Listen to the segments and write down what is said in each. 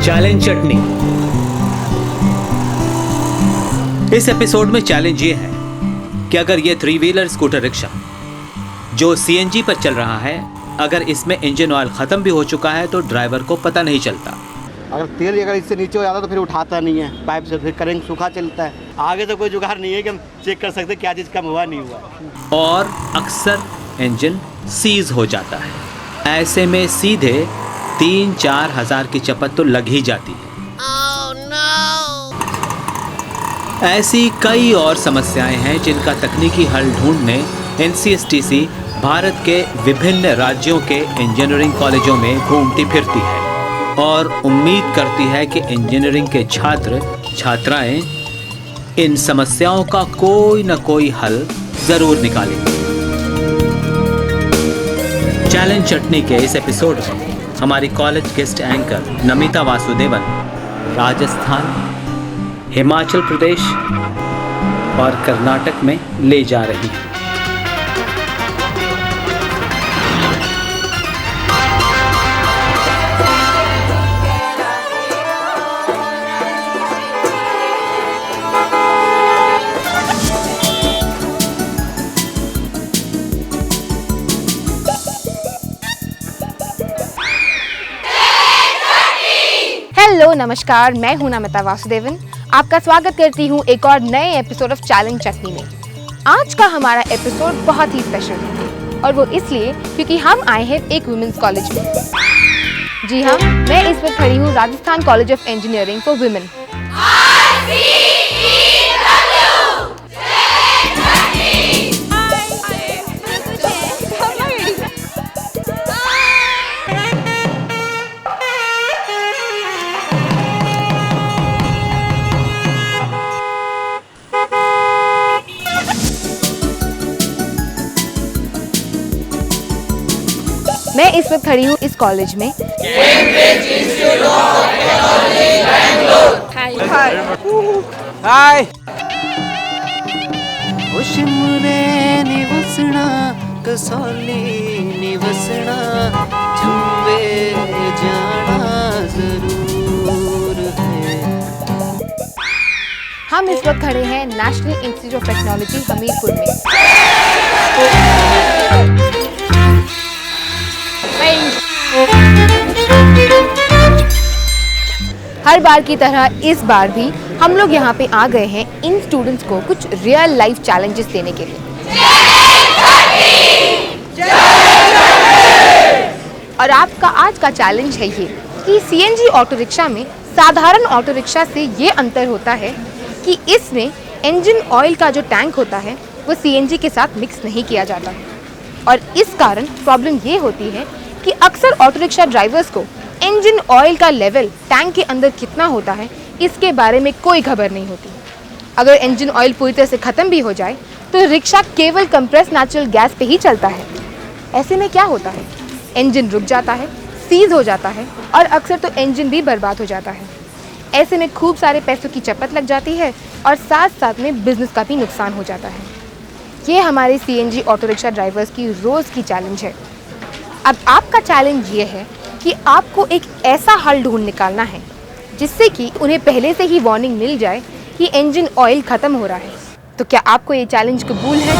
Challenge चटनी। इस episode में challenge ये है कि अगर ये 3 व्हीलर स्कूटर रिक्शा जो सीएनजी पर चल रहा है, अगर इसमें इंजन ऑयल खत्म भी हो चुका है तो ड्राइवर को पता नहीं चलता। अगर तेल अगर इससे नीचे हो जाता तो फिर उठाता नहीं है पाइप से, फिर करेंट सूखा चलता है। आगे तो कोई जुगाड़ नहीं है कि हम चेक कर सकते क्या चीज़ कम हुआ नहीं हुआ। और अक्सर इंजन सीज हो जाता है। ऐसे में सीधे 3-4 हज़ार की चपत तो लग ही जाती है। ऐसी कई और समस्याएं हैं जिनका तकनीकी हल ढूंढने एनसीएसटीसी भारत के विभिन्न राज्यों के इंजीनियरिंग कॉलेजों में घूमती फिरती है और उम्मीद करती है कि इंजीनियरिंग के छात्र छात्राएं इन समस्याओं का कोई न कोई हल जरूर निकालेंगे। चैलेंज चटनी के इस एपिसोड में हमारी college guest anchor Namita Vasudevan Rajasthan, Himachal Pradesh और कर्नाटक में ले जा रही है। हेलो नमस्कार, मैं हूं नमिता वासुदेवन। आपका स्वागत करती हूं एक और नए एपिसोड ऑफ चैलेंज चटनी में। आज का हमारा एपिसोड बहुत ही स्पेशल है और वो इसलिए क्योंकि हम आए हैं एक वुमेन्स कॉलेज में। जी हाँ, मैं इस वक्त खड़ी हूँ Rajasthan college of engineering for women. मैं इस वक्त खड़ी हूँ इस कॉलेज में। हाय। शिमरे निवसना कसौली निवसना चंबे जाना जरूर है। हम इस वक्त खड़े हैं national institute of technology Hamirpur में। हर बार की तरह इस बार भी हम लोग यहाँ पे आ गए हैं इन स्टूडेंट्स को कुछ रियल लाइफ चैलेंजेस देने के लिए। और आपका आज का चैलेंज है ये कि सीएनजी ऑटो रिक्शा में साधारण ऑटो रिक्शा से ये अंतर होता है कि इसमें इंजन ऑयल का जो टैंक होता है वो सीएनजी के साथ मिक्स नहीं किया जाता। और इस कारण प्रॉब्लम ये होती है कि अक्सर ऑटो रिक्शा ड्राइवर्स को इंजन ऑयल का लेवल टैंक के अंदर कितना होता है इसके बारे में कोई खबर नहीं होती। अगर इंजन ऑयल पूरी तरह से ख़त्म भी हो जाए तो रिक्शा केवल कंप्रेस नेचुरल गैस पे ही चलता है। ऐसे में क्या होता है, इंजन रुक जाता है, सीज हो जाता है और अक्सर तो इंजन भी बर्बाद हो जाता है। ऐसे में खूब सारे पैसों की चपत लग जाती है और साथ साथ में बिजनेस का भी नुकसान हो जाता है। ये हमारे सीएनजी ऑटो रिक्शा ड्राइवर्स की रोज़ की चैलेंज है। अब आपका चैलेंज ये है कि आपको एक ऐसा हल ढूंढ निकालना है जिससे कि उन्हें पहले से ही वार्निंग मिल जाए कि इंजन ऑयल ख़त्म हो रहा है। तो क्या आपको ये चैलेंज कबूल है?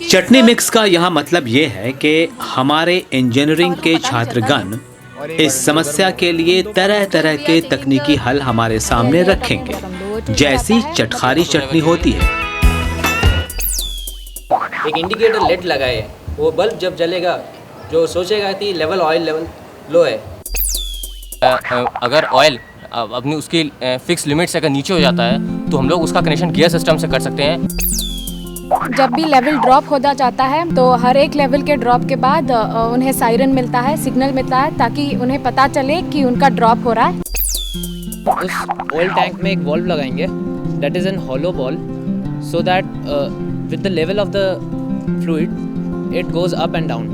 चटनी मिक्स का यहाँ मतलब ये है कि हमारे इंजीनियरिंग के छात्रगण इस समस्या के लिए तरह तरह के तकनीकी हल हमारे सामने रखेंगे, जैसी चटखारी चटनी होती है। एक इंडिकेटर लेट लगाए है, वो बल्ब जब जलेगा जो सोचेगा कि ऑयल लेवल लो है। अगर ऑयल अपनी उसकी फिक्स लिमिट से अगर नीचे हो जाता है तो हम लोग उसका कनेक्शन गियर सिस्टम से कर सकते हैं। जब भी लेवल ड्रॉप होता जाता है तो हर एक लेवल के ड्रॉप के बाद उन्हें सायरन मिलता है, सिग्नल मिलता है ताकि उन्हें पता चले कि उनका ड्रॉप हो रहा है। उस ऑयल टैंक में एक वॉल्व लगाएंगे, that is an hollow ball, so that with the level of the fluid it goes up and down.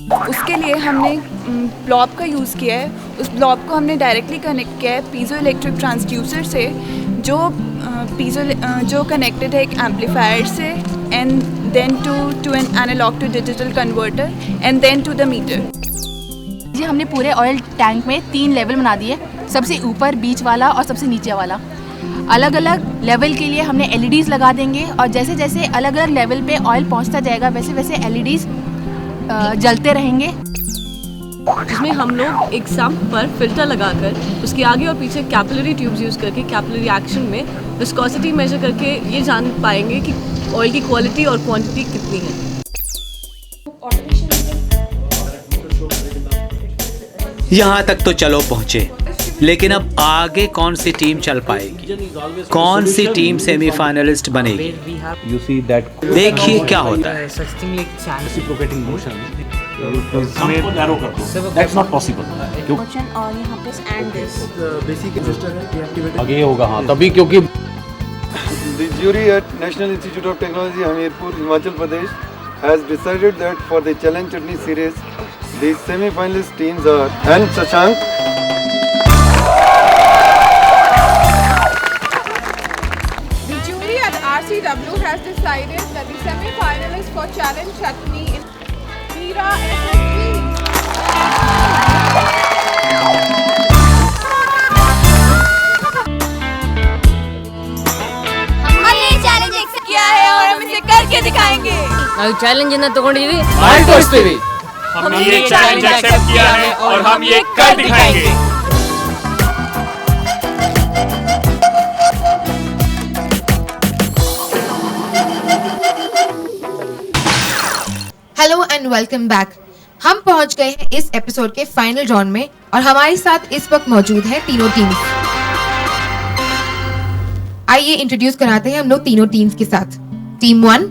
उसके लिए हमने ब्लॉब का यूज़ किया है। उस ब्लॉब को हमने डायरेक्टली कनेक्ट किया है पीजो इलेक्ट्रिक ट्रांसड्यूसर से, जो कनेक्टेड है एक एम्पलीफायर से, and then to an analog to digital converter and then to the meter. जी हमने पूरे ऑयल टैंक में 3 लेवल बना दिए, सबसे ऊपर, बीच वाला और सबसे नीचे वाला। अलग अलग लेवल के लिए हमने LEDs लगा देंगे और जैसे जैसे अलग अलग लेवल पे ऑयल पहुंचता जाएगा वैसे वैसे LEDs जलते रहेंगे, जिसमें हम लोग एक सम्प पर फिल्टर लगाकर उसके आगे और पीछे कैपिलरी ट्यूब्स यूज़ करके कैपिलरी एक्शन में विस्कोसिटी मेजर करके ये जान पाएंगे कि ऑयल की क्वालिटी और क्वांटिटी कितनी है। यहाँ तक तो चलो पहुँचे, लेकिन अब आगे कौन सी टीम चल पाएगी, कौन सी टीम सेमीफाइनलिस्ट बनेगी, देखिए क्या होता है। आगे होगा, हाँ तभी, क्योंकि The jury at National Institute of Technology, Hamirpur, Himachal Pradesh, has decided that for the Challenge Chutney series, the semi-finalist teams are N. Shashank, The jury at RCW has decided that the semi-finalists for Challenge Chutney is Meera SSB. हमने challenge accept किया है और हम इसे करके दिखाएंगे। Challenge ना तಗೊಂಡಿದೀವಿ, ತೋರಿಸ್ತೀವಿ। हमने ये चैलेंज एक्सेप्ट किया है और हम ये कर दिखाएंगे। Hello and welcome back. हम पहुंच गए हैं इस एपिसोड के फाइनल राउंड में और हमारे साथ इस वक्त मौजूद हैं तीनों टीम्स। आइए इंट्रोड्यूस कराते हैं हम लोग तीनों टीम्स के साथ। टीम 1।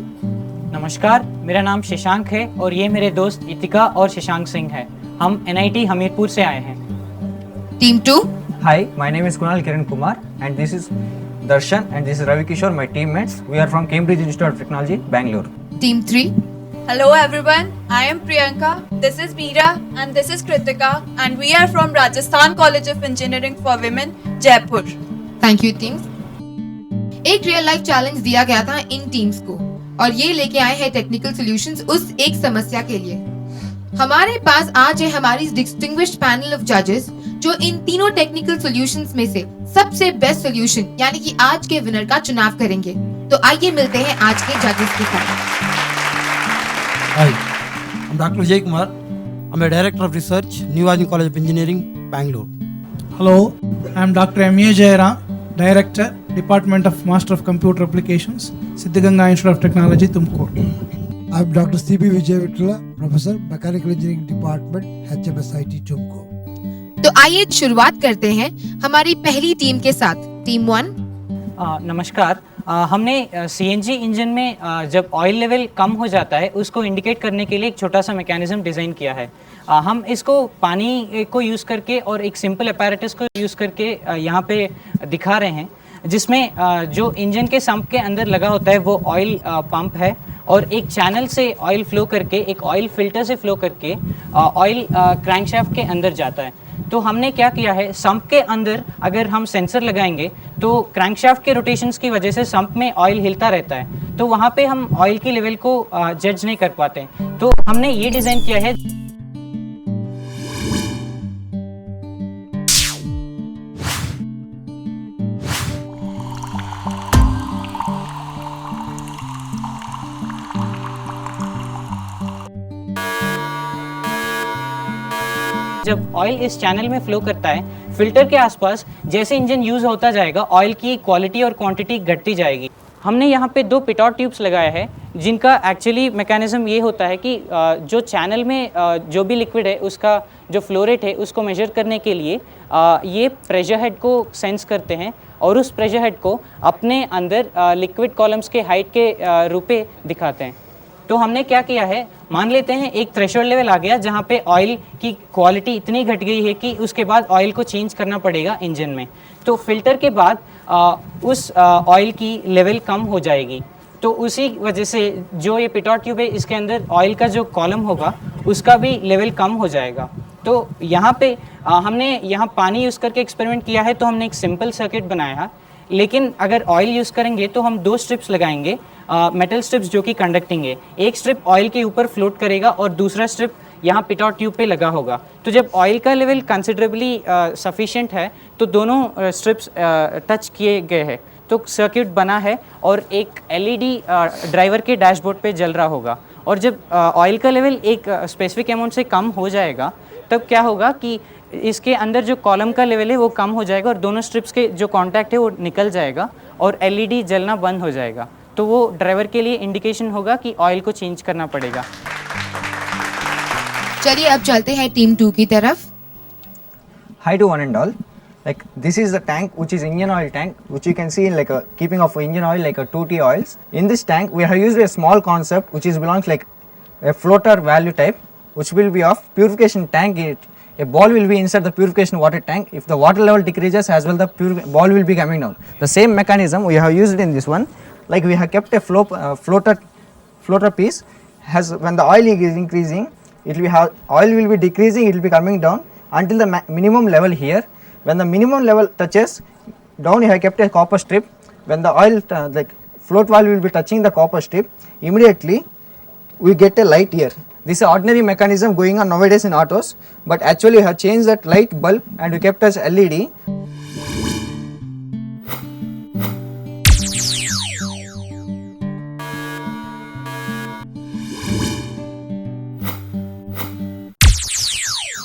नमस्कार, मेरा नाम शशांक है और ये मेरे दोस्त इतिका और शशांक सिंह है। हम NIT हमीरपुर से आए हैं। Team 2। Hi, my name is Kunal Kiran Kumar and this is Darshan and this is Ravi Kishore, my teammates. We are from Cambridge Institute of Technology, Bangalore. Team 3। Hello everyone, I am Priyanka, this is Meera and this is Kritika and we are from Rajasthan College of Engineering for Women, Jaipur. Thank you teams. एक real life challenge दिया गया था इन teams को और ये लेके आए हैं टेक्निकल सॉल्यूशंस उस एक समस्या के लिए। हमारे पास आज है हमारी डिस्टिंग्विश्ड पैनल ऑफ जजेस जो इन तीनों टेक्निकल सॉल्यूशंस में से सबसे बेस्ट सॉल्यूशन यानी कि आज के विनर का चुनाव करेंगे। तो आइए मिलते हैं आज के जजेस के साथ। Hi, I'm Dr. Vijay Kumar. I'm a Director of Research, New Age College of Engineering, Bangalore. Hello, I'm Dr. M.A. Jairam, Director, Department of Master of Computer Applications, Siddhaganga Institute of Technology, Tumkur. I'm Dr. C.B. Vijay Vittala, Professor, Mechanical Engineering Department, HMSIT, Tumkur. तो आइए शुरुआत करते हैं हमारी पहली team के साथ। Team 1। नमस्कार, हमने CNG इंजन में जब ऑयल लेवल कम हो जाता है उसको इंडिकेट करने के लिए एक छोटा सा मैकेनिज्म डिज़ाइन किया है। हम इसको पानी को यूज़ करके और एक सिंपल अपैरेटस को यूज़ करके यहाँ पे दिखा रहे हैं, जिसमें जो इंजन के सम्प के अंदर लगा होता है वो ऑयल पंप है और एक चैनल से ऑयल फ्लो करके, एक ऑयल फिल्टर से फ्लो करके ऑयल क्रैंकशाफ्ट के अंदर जाता है। तो हमने क्या किया है, सम्प के अंदर अगर हम सेंसर लगाएंगे तो क्रैंकशाफ्ट के रोटेशंस की वजह से सम्प में ऑयल हिलता रहता है, तो वहाँ पे हम ऑयल की लेवल को जज नहीं कर पाते। तो हमने ये डिज़ाइन किया है। जब ऑयल इस चैनल में फ्लो करता है, फिल्टर के आसपास जैसे इंजन यूज़ होता जाएगा ऑयल की क्वालिटी और क्वांटिटी घटती जाएगी। हमने यहाँ पे 2 पिटॉट ट्यूब्स लगाया है जिनका एक्चुअली मैकेनिज्म ये होता है कि जो चैनल में जो भी लिक्विड है उसका जो फ्लो रेट है उसको मेजर करने के लिए ये प्रेशर हेड को सेंस करते हैं और उस प्रेशर हेड को अपने अंदर लिक्विड कॉलम्स के हाइट के रूप में दिखाते हैं। तो हमने क्या किया है, मान लेते हैं एक थ्रेशोल्ड लेवल आ गया जहाँ पे ऑयल की क्वालिटी इतनी घट गई है कि उसके बाद ऑयल को चेंज करना पड़ेगा इंजन में, तो फिल्टर के बाद उस ऑयल की लेवल कम हो जाएगी। तो उसी वजह से जो ये पिटॉट ट्यूब है इसके अंदर ऑयल का जो कॉलम होगा उसका भी लेवल कम हो जाएगा। तो यहाँ पे हमने यहाँ पानी यूज़ करके एक्सपेरिमेंट किया है, तो हमने एक सिंपल सर्किट बनाया है। लेकिन अगर ऑयल यूज़ करेंगे तो हम 2 स्ट्रिप्स लगाएंगे, मेटल स्ट्रिप्स जो कि कंडक्टिंग है। एक स्ट्रिप ऑयल के ऊपर फ्लोट करेगा और दूसरा स्ट्रिप यहाँ पिटॉट ट्यूब पे लगा होगा। तो जब ऑयल का लेवल कंसिडरेबली सफिशिएंट है तो दोनों स्ट्रिप्स टच किए गए हैं, तो सर्किट बना है और एक एलईडी ड्राइवर के डैशबोर्ड पे जल रहा होगा। और जब ऑयल का लेवल एक स्पेसिफिक अमाउंट से कम हो जाएगा तब क्या होगा कि इसके अंदर जो कॉलम का लेवल है वो कम हो जाएगा और दोनों स्ट्रिप्स के जो कांटेक्ट है वो निकल जाएगा और एलईडी जलना बंद हो जाएगा। तो वो ड्राइवर के लिए इंडिकेशन होगा कि ऑयल को चेंज करना पड़ेगा। चलिए अब चलते हैं टीम 2 की तरफ। Hi to one and all. Like this is the tank which is engine oil tank, which you can see in like a keeping of engine oil like a 2T oils. In this tank we have used a small concept which is belongs like a floater valve type, which will be of purification tank. A ball will be inside the purification water tank. If the water level decreases, as well the ball will be coming down. The same mechanism we have used in this one. Like we have kept a floater piece. Has when the oil is increasing, it will be oil will be decreasing. It will be coming down until the minimum level here. When the minimum level touches down, you have kept a copper strip. When the oil like float valve will be touching the copper strip, immediately we get a light here. This is ordinary mechanism going on nowadays in autos, but actually we have changed that light bulb and we kept as LED.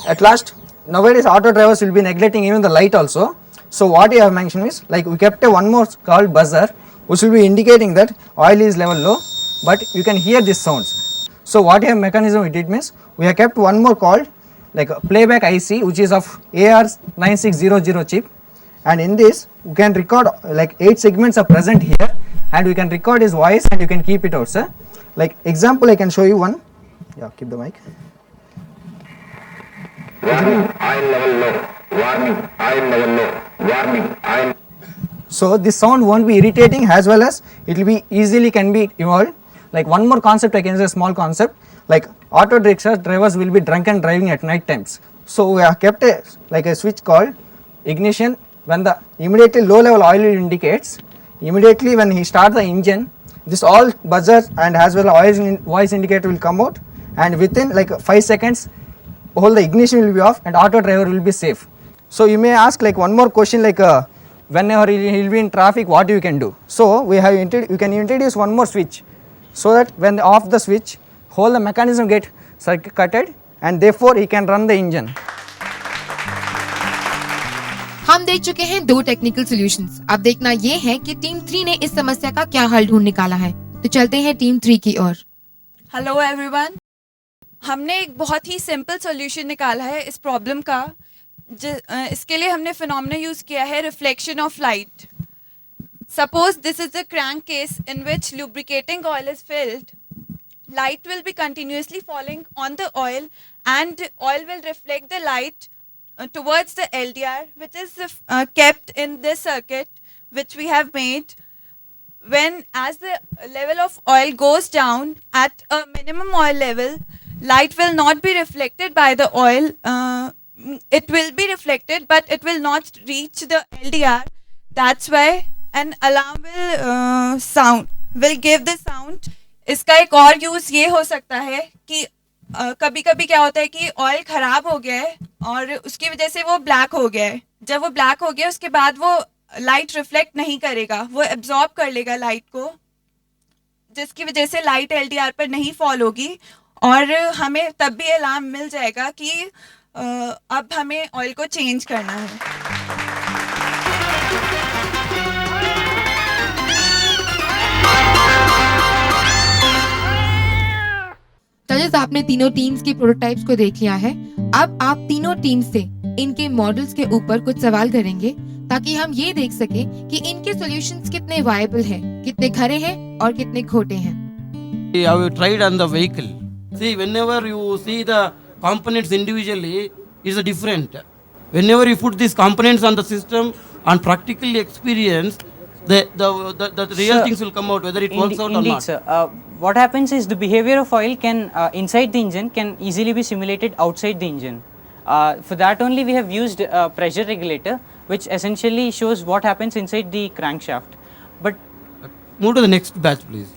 At last, nowadays auto drivers will be neglecting even the light also. So what I have mentioned is like we kept a one more called buzzer, which will be indicating that oil is level low, but you can hear these sounds. So what I have mechanism we did means we have kept one more called like a playback IC, which is of AR9600 chip, and in this we can record like 8 segments are present here, and we can record his voice and you can keep it out, sir. Like example I can show you one. Yeah, keep the mic. Warning, oil level low. Warning, oil level low. Warning, oil. So this sound won't be irritating, as well as it will be easily can be evolved. Like one more concept I can say, small concept, like auto drivers will be drunk and driving at night times. So we have kept a like a switch called ignition. When the immediately low level oil indicates, immediately when he starts the engine, this all buzzers and as well voice indicator will come out, and within like 5 seconds all the ignition will be off and auto driver will be safe. So you may ask like one more question, like whenever he will be in traffic, what you can do? So we have you can introduce one more switch, so that when off the switch, whole the mechanism get circuited and therefore he can run the engine. हम देख चुके हैं 2 technical solutions. अब देखना ये है कि team 3 ने इस समस्या का क्या हल ढूंढ निकाला है। तो चलते हैं टीम 3 की ओर। हेलो एवरीवन, हमने एक बहुत ही सिंपल सॉल्यूशन निकाला है इस प्रॉब्लम का। इसके लिए हमने फिनोमेना यूज किया है reflection of light. Suppose this is a crank case in which lubricating oil is filled. Light will be continuously falling on the oil and oil will reflect the light towards the LDR, which is kept in this circuit which we have made. When as the level of oil goes down at a minimum oil level, light will not be reflected by the oil. It will be reflected, but it will not reach the LDR. That's why an alarm will give the sound. इसका एक और use ये हो सकता है कि कभी कभी क्या होता है कि ऑयल ख़राब हो गया है और उसकी वजह से वो ब्लैक हो गया है। जब वो ब्लैक हो गया उसके बाद वो लाइट रिफ्लेक्ट नहीं करेगा, वो एब्जॉर्ब कर लेगा लाइट को, जिसकी वजह से लाइट एलडीआर पर नहीं फॉल होगी और हमें तब भी अलार्म मिल जाएगा कि अब हमें ऑयल को चेंज करना है। जजेस, आपने तीनों टीम्स की प्रोटोटाइप्स को देख लिया है। अब आप तीनों टीम से इनके मॉडल्स के ऊपर कुछ सवाल करेंगे ताकि हम ये देख सके कि इनके सॉल्यूशंस कितने वायबल हैं, कितने खरे हैं और कितने खोटे हैं। We have tried on the vehicle. See, whenever you see the components individually, is different. Whenever you put these components on the system, on practical experience, the real Sir, things will come out, whether it works out or indeed, not. Sir. What happens is the behavior of oil can inside the engine can easily be simulated outside the engine. For that only we have used a pressure regulator, which essentially shows what happens inside the crankshaft. But move to the next batch, please.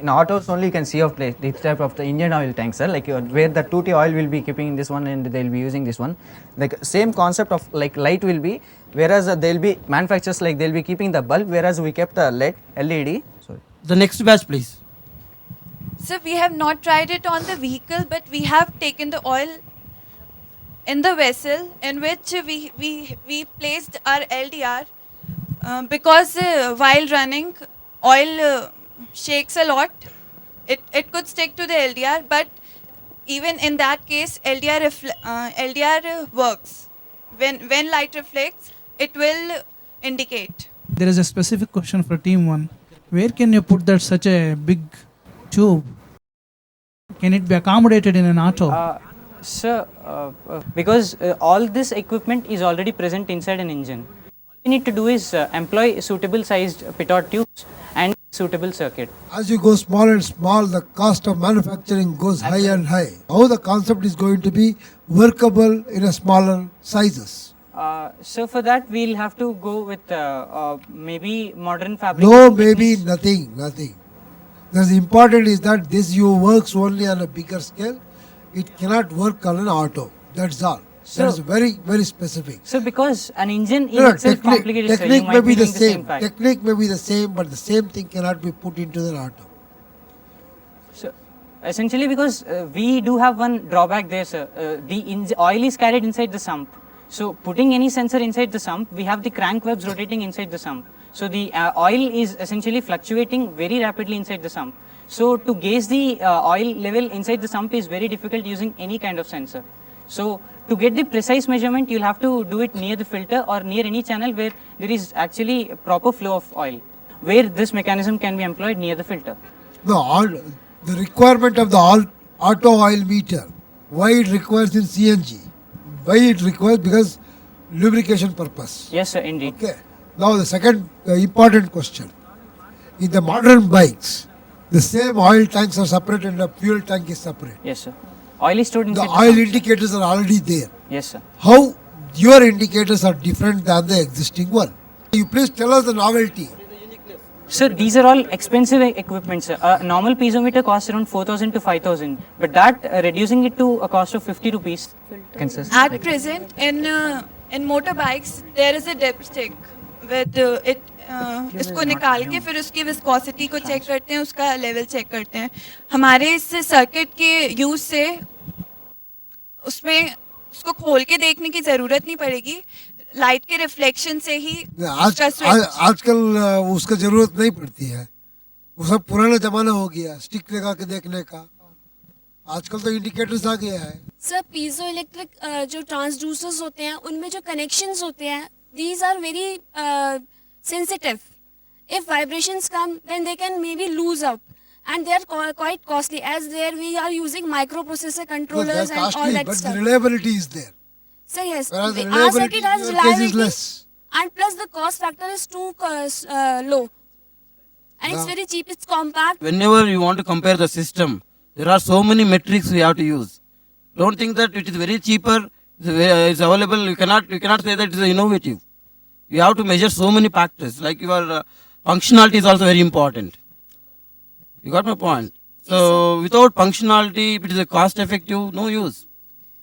In autos only you can see of this type of the engine oil tank, sir, like where the 2T oil will be keeping in this one and they will be using this one. Like same concept of like light will be, whereas there will be manufacturers like they will be keeping the bulb, whereas we kept the LED. Sorry. The next batch, please. So we have not tried it on the vehicle, but we have taken the oil in the vessel in which we placed our LDR because while running oil shakes a lot. It could stick to the LDR, but even in that case LDR works. When light reflects, it will indicate. There is a specific question for team 1. Where can you put that such a big tube? Can it be accommodated in an auto? Sir, because all this equipment is already present inside an engine. What we need to do is employ suitable sized pitot tubes and suitable circuit. As you go small and small, the cost of manufacturing goes high and high. How the concept is going to be workable in a smaller sizes? So for that we'll have to go with maybe modern fabric. No, maybe nothing. The important is that this works only on a bigger scale. It cannot work on an auto. That's all. So, that is very, very specific. So because an engine is itself complicated, sir, technique you may might be the doing same. fact. Technique may be the same, but the same thing cannot be put into the auto. So essentially because we do have one drawback there, sir. The oil is carried inside the sump. So putting any sensor inside the sump, we have the crank webs rotating inside the sump. So the oil is essentially fluctuating very rapidly inside the sump. So to gauge the oil level inside the sump is very difficult using any kind of sensor. So to get the precise measurement, you'll have to do it near the filter or near any channel where there is actually a proper flow of oil, where this mechanism can be employed near the filter. The requirement of the auto oil meter, why it requires in CNG? Why it requires? Because lubrication purpose. Yes, sir, indeed. Okay. Now the second important question. In the modern bikes, the same oil tanks are separate and the fuel tank is separate. Yes, sir. Oil is stored inside the oil indicators are already there. Yes, sir. How your indicators are different than the existing one? You please tell us the novelty. Sir, these are all expensive equipment, sir. A normal piezometer costs around 4,000 to 5,000, but that reducing it to a cost of 50 rupees. At present, in motorbikes, there is a dipstick with it. इसको निकाल के फिर उसकी viscosity को check करते हैं, उसका level check करते हैं. हमारे इस सर्किट के यूज से उसमें उसको खोल के देखने की ज़रूरत नहीं पड़ेगी. लाइट के रिफ्लेक्शन से ही आजकल उसका जरूरत नहीं पड़ती है. वो सब पुराना जमाना हो गया स्टिक लगा के देखने का. आजकल तो इंडिकेटर्स आ गया है. सर पीजो इलेक्ट्रिक जो ट्रांसड्यूसर्स होते हैं उनमें जो कनेक्शंस होते हैं, these are very sensitive. If vibrations come, then they can maybe lose up, and they are quite costly. As there we are using microprocessor controllers and all that but stuff. the reliability is there. So yes, Whereas the our circuit has in your case is reliability, less. and plus the cost factor is too low, and it's very cheap. It's compact. Whenever you want to compare the system, there are so many metrics we have to use. Don't think that it is very cheaper. It's available. You cannot say that it is innovative. You have to measure so many factors. Like your functionality is also very important. You got my point. So without functionality, if it is a cost effective, no use.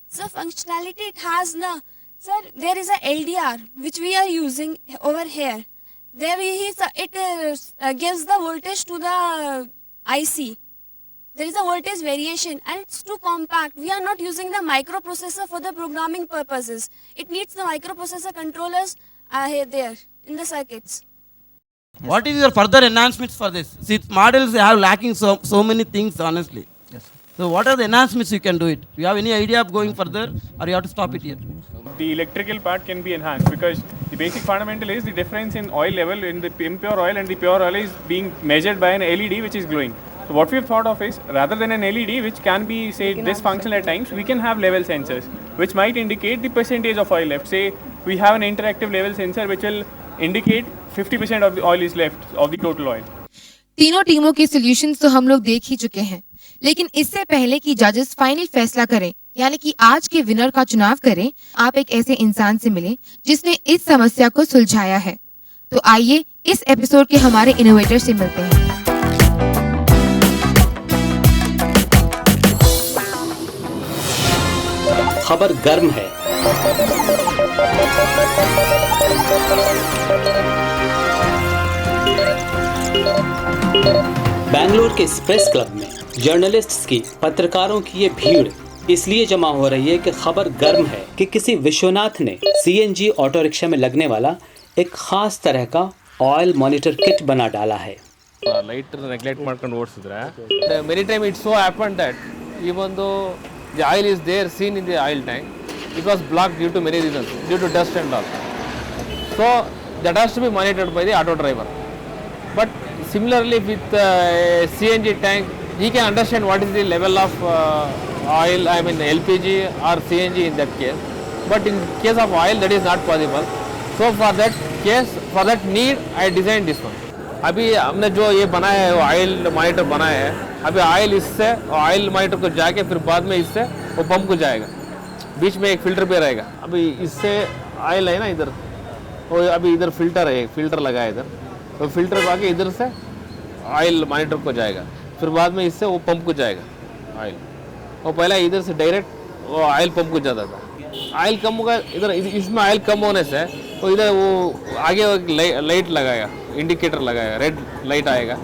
So functionality it has no. Sir, there is a LDR which we are using over here. There it gives the voltage to the IC. There is a voltage variation and it's too compact. We are not using the microprocessor for the programming purposes. It needs the microprocessor controllers there in the circuits. What is your further enhancements for this? See, models have lacking so many things, honestly. Yes. So what are the enhancements you can do it? Do you have any idea of going further, or you have to stop it here? The electrical part can be enhanced because the basic fundamental is the difference in oil level in the impure oil and the pure oil is being measured by an LED which is glowing. So what we've thought of is, rather than an LED which can be, say, dysfunctional at times, we can have level sensors which might indicate the percentage of oil left. Say, we have an interactive level sensor which will indicate 50% of the oil is left of the total oil. तीनों टीमों के solutions तो हम लोग देख ही चुके हैं, लेकिन इससे पहले कि जजेस फाइनल फैसला करें, यानी कि आज के विनर का चुनाव करें, आप एक ऐसे इंसान से मिले जिसने इस समस्या को सुलझाया है। तो आइए इस एपिसोड के हमारे इनोवेटर से मिलते हैं। खबर गर्म है। बेंगलोर के प्रेस क्लब में जर्नलिस्ट्स की, पत्रकारों की ये भीड़ इसलिए जमा हो रही है कि खबर गर्म है कि किसी विश्वनाथ ने सीएनजी ऑटो रिक्शा में लगने वाला एक खास तरह का ऑयल मॉनिटर किट बना डाला है। ಲೈಟ್ ನೆಗ್ಲೆಕ್ಟ್ ಮಾಡ್ಕೊಂಡು ಓಡಿಸಿದ್ರೆ many time it so happen that even though the oil is there seen in the oil tank it was block due to many reasons due to dust and also that has to be monitored by the auto driver but similarly with CNG tank he can understand what is the level of oil, I mean LPG or CNG in that case, but in case of oil that is not possible. So for that case, for that need I designed this one. अभी हमने जो ये बनाया है वो oil monitor बनाया है। अभी ऑयल इससे ऑयल मॉनिटर को जाके फिर बाद में इससे वो पंप को जाएगा, बीच में एक फिल्टर भी रहेगा। अभी इससे ऑयल है ना इधर, वो अभी इधर फिल्टर है, फिल्टर लगा है इधर, तो फिल्टर को आके इधर से ऑयल मॉनिटर को जाएगा, फिर बाद में इससे वो पंप को जाएगा ऑयल। वो पहले इधर से डायरेक्ट वो ऑयल पंप को जाता था। ऑयल कम होगा इधर, इसमें ऑयल कम होने से तो इधर वो आगे लाइट लगाएगा, इंडिकेटर लगाएगा, रेड लाइट आएगा।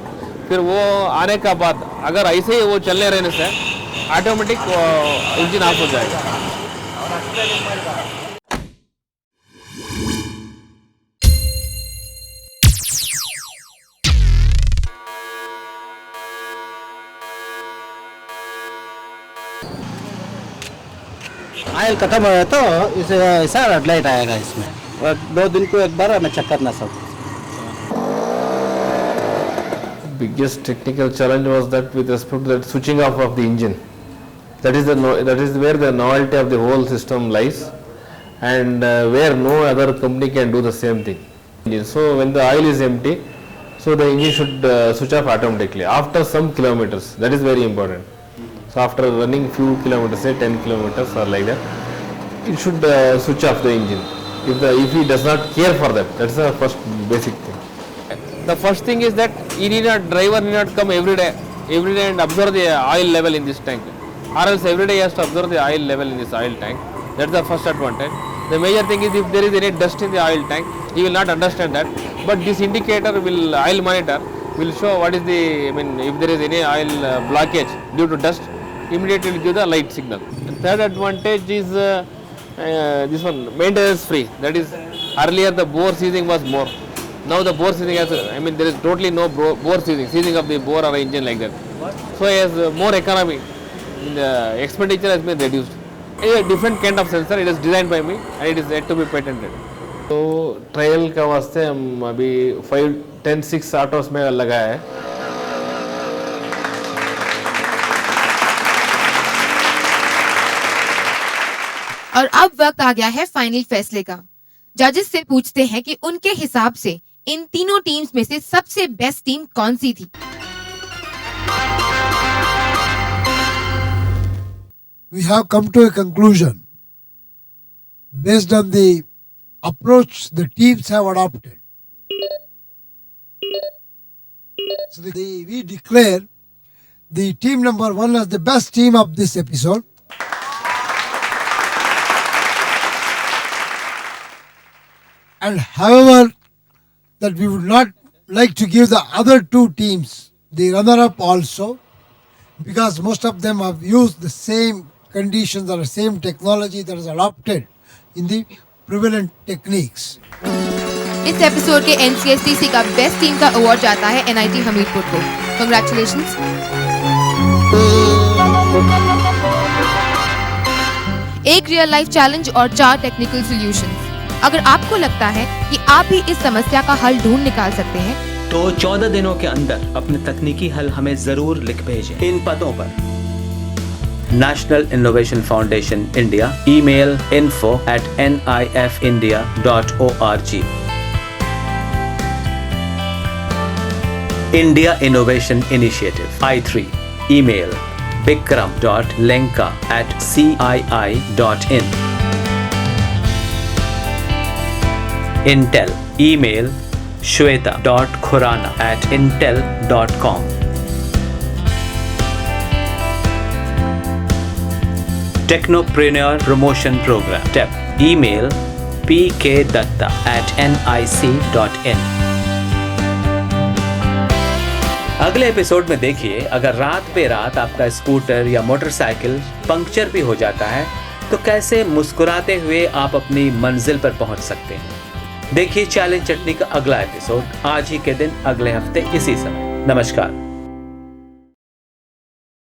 फिर वो आने का बाद अगर ऐसे ही वो चलने रहने से ऑटोमेटिक इंजन ऑफ हो जाएगा। ऑयल खत्म हो तो इसे ऐसा रेड लाइट आएगा इसमें, और 2 दिन को एक बार हमें चेक करना सब। Biggest technical challenge was that with respect to that switching off of the engine. That is where the novelty of the whole system lies, and where no other company can do the same thing. So when the oil is empty, so the engine should switch off automatically after some kilometers. That is very important. So after running few kilometers, say 10 kilometers or like that, it should switch off the engine. If he does not care for that, that's the first basic thing. The first thing is that driver need not come every day and observe the oil level in this tank, or else every day he has to observe the oil level in this oil tank. That's the first advantage. The major thing is if there is any dust in the oil tank, he will not understand that, but this indicator oil monitor will show what is the, if there is any oil blockage due to dust, immediately give the light signal. The third advantage is this one, maintenance free. That is, earlier the bore seizing was more. Now the bore seizing has, there is totally no bore seizing of the bore or engine like that. So it has more economy. The expenditure has been reduced. It is a different kind of sensor. It is designed by me and it is yet to be patented. तो trial का वास्ते हम अभी 5-10-6 autos में लगाया है। और अब वक्त आ गया है फाइनल फैसले का। जजेस से पूछते हैं कि उनके हिसाब से इन तीनों टीम्स में से सबसे बेस्ट टीम कौन सी थी। We have come to a conclusion based on the approach the teams have adopted. So we declare the team number 1 as the best team of this episode. And however, that we would not like to give the other 2 teams the runner-up also, because most of them have used the same conditions or the same technology that is adopted in the prevalent techniques. इस episode के NCSTC का best team का award जाता है NIT Hamirpur को। Congratulations. एक real life challenge और 4 technical solutions. अगर आपको लगता है कि आप भी इस समस्या का हल ढूंढ निकाल सकते हैं, तो 14 दिनों के अंदर अपने तकनीकी हल हमें जरूर लिख भेजें इन पतों पर: national innovation foundation India, email info@nifindia.org। India Innovation Initiative I3. Email bikram.lenka@cii.in. Intel. Email shweta.khurana@intel.com. Technopreneur Promotion Program TEP. Email pkdatta@nic.in. अगले एपिसोड में देखिए, अगर रात पे रात आपका स्कूटर या मोटरसाइकिल पंक्चर भी हो जाता है तो कैसे मुस्कुराते हुए आप अपनी मंजिल पर पहुंच सकते हैं। देखिए चैलेंज चटनी का अगला एपिसोड आज ही के दिन अगले हफ्ते इसी समय। नमस्कार।